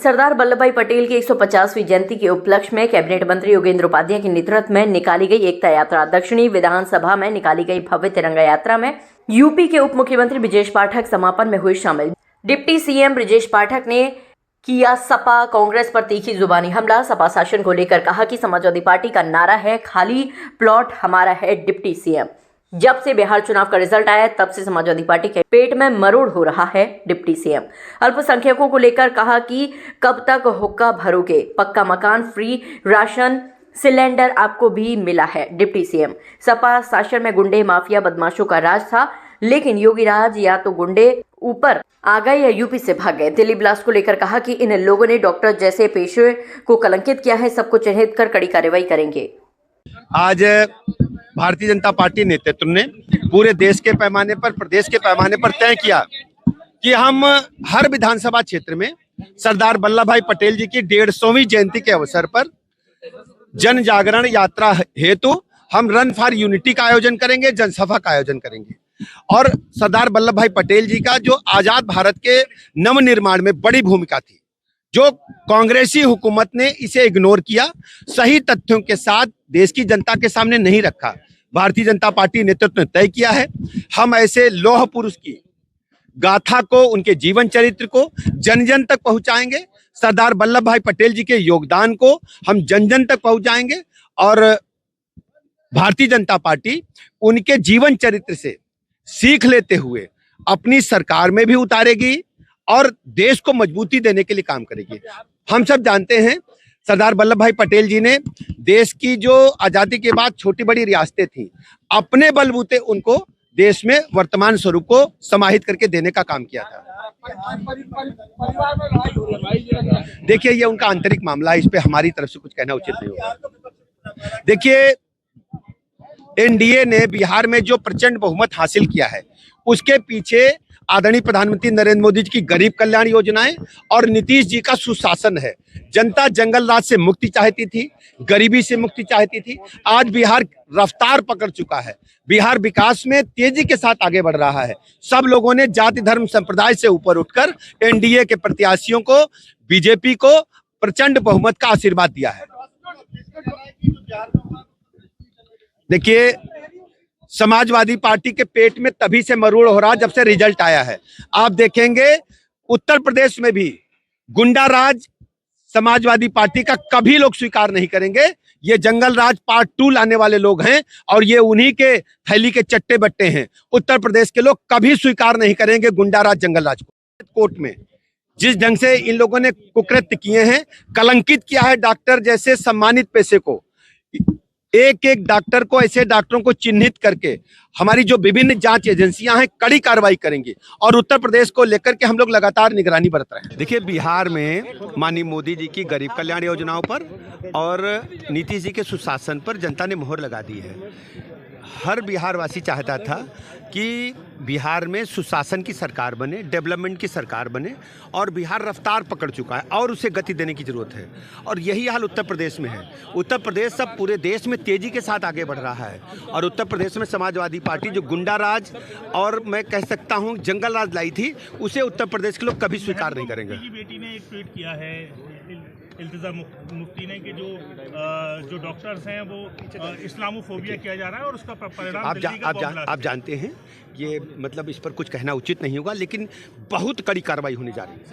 सरदार वल्लभभाई पटेल की 150वीं जयंती के उपलक्ष्य में कैबिनेट मंत्री योगेंद्र उपाध्याय के नेतृत्व में निकाली गई एकता यात्रा। दक्षिणी विधानसभा में निकाली गई भव्य तिरंगा यात्रा में यूपी के उप मुख्यमंत्री ब्रजेश पाठक समापन में हुए शामिल। डिप्टी सीएम ब्रजेश पाठक ने किया सपा कांग्रेस पर तीखी जुबानी हमला। सपा शासन को लेकर कहा कि समाजवादी पार्टी का नारा है खाली प्लॉट हमारा है। डिप्टी सीएम जब से बिहार चुनाव का रिजल्ट आया तब से समाजवादी पार्टी के पेट में मरोड़ हो रहा है। डिप्टी सीएम अल्पसंख्यकों को लेकर कहा कि कब तक हुक्का भरोगे, पक्का मकान, फ्री राशन सिलेंडर आपको भी मिला है। डिप्टी सीएम सपा शासन में गुंडे माफिया बदमाशों का राज था, लेकिन योगी राज या तो गुंडे ऊपर आ गए या यूपी से भाग गए। दिल्ली ब्लास्ट को लेकर कहा कि इन लोगों ने डॉक्टर जैसे पेशे को कलंकित किया है, सबको चिन्हित कर कड़ी कार्रवाई करेंगे। आज भारतीय जनता पार्टी नेतृत्व ने पूरे देश के पैमाने पर, प्रदेश के पैमाने पर तय किया कि हम हर विधानसभा क्षेत्र में सरदार वल्लभभाई पटेल जी की 150वीं जयंती के अवसर पर जन जागरण यात्रा हेतु हम रन फॉर यूनिटी का आयोजन करेंगे, जनसभा का आयोजन करेंगे। और सरदार वल्लभभाई पटेल जी का जो आजाद भारत के नवनिर्माण में बड़ी भूमिका थी, जो कांग्रेसी हुकूमत ने इसे इग्नोर किया, सही तथ्यों के साथ देश की जनता के सामने नहीं रखा, भारतीय जनता पार्टी नेतृत्व ने तय किया है हम ऐसे लौह पुरुष की गाथा को, उनके जीवन चरित्र को जन जन तक पहुंचाएंगे। सरदार वल्लभभाई पटेल जी के योगदान को हम जन जन तक पहुंचाएंगे और भारतीय जनता पार्टी उनके जीवन चरित्र से सीख लेते हुए अपनी सरकार में भी उतारेगी और देश को मजबूती देने के लिए काम करेगी। हम सब जानते हैं सरदार वल्लभभाई पटेल जी ने देश की जो आजादी के बाद छोटी बड़ी रियासतें थी, अपने बलबूते उनको देश में वर्तमान स्वरूप को समाहित करके देने का काम किया था। देखिए, ये उनका आंतरिक मामला है, इस पे हमारी तरफ से कुछ कहना उचित नहीं होगा। देखिए, एनडीए ने बिहार में जो प्रचंड बहुमत हासिल किया है, उसके पीछे आदरणीय प्रधानमंत्री नरेंद्र मोदी जी की गरीब कल्याण योजनाएं और नीतीश जी का सुशासन है। जनता जंगल राज से मुक्ति चाहती थी, गरीबी से मुक्ति चाहती थी। आज बिहार रफ्तार पकड़ चुका है, बिहार विकास में तेजी के साथ आगे बढ़ रहा है। सब लोगों ने जाति धर्म संप्रदाय से ऊपर उठकर एनडीए के प्रत्याशियों को, बीजेपी को प्रचंड बहुमत का आशीर्वाद दिया है। देखिए, समाजवादी पार्टी के पेट में तभी से मरोड़ हो रहा जब से रिजल्ट आया है। आप देखेंगे उत्तर प्रदेश में भी गुंडा राज समाजवादी पार्टी का कभी लोग स्वीकार नहीं करेंगे। ये जंगल राज पार्ट 2 लाने वाले लोग हैं और ये उन्हीं के थैली के चट्टे बट्टे हैं। उत्तर प्रदेश के लोग कभी स्वीकार नहीं करेंगे गुंडा राज, जंगल राज को। कोर्ट में जिस ढंग से इन लोगों ने कुकृत्य किए हैं, कलंकित किया है डॉक्टर जैसे सम्मानित पेशे को, एक एक डॉक्टर को, ऐसे डॉक्टरों को चिन्हित करके हमारी जो विभिन्न जांच एजेंसियां हैं कड़ी कार्रवाई करेंगी और उत्तर प्रदेश को लेकर के हम लोग लगातार निगरानी बरत रहे हैं। देखिए, बिहार में माननीय मोदी जी की गरीब कल्याण योजनाओं पर और नीतीश जी के सुशासन पर जनता ने मोहर लगा दी है। हर बिहारवासी चाहता था कि बिहार में सुशासन की सरकार बने, डेवलपमेंट की सरकार बने और बिहार रफ्तार पकड़ चुका है और उसे गति देने की जरूरत है और यही हाल उत्तर प्रदेश में है। उत्तर प्रदेश सब पूरे देश में तेजी के साथ आगे बढ़ रहा है और उत्तर प्रदेश में समाजवादी पार्टी जो गुंडा राज और मैं कह सकता हूं जंगल राज लाई थी, उसे उत्तर प्रदेश के लोग कभी स्वीकार नहीं करेंगे। बेटी ने एक ट्वीट किया है इल्तिजा मुफ्ती ने कि जो डॉक्टर्स हैं वो इस्लामोफोबिया किया जा रहा है और उसका परिणाम आप जानते हैं, ये मतलब इस पर कुछ कहना उचित नहीं होगा, लेकिन बहुत कड़ी कार्रवाई होने जा रही है।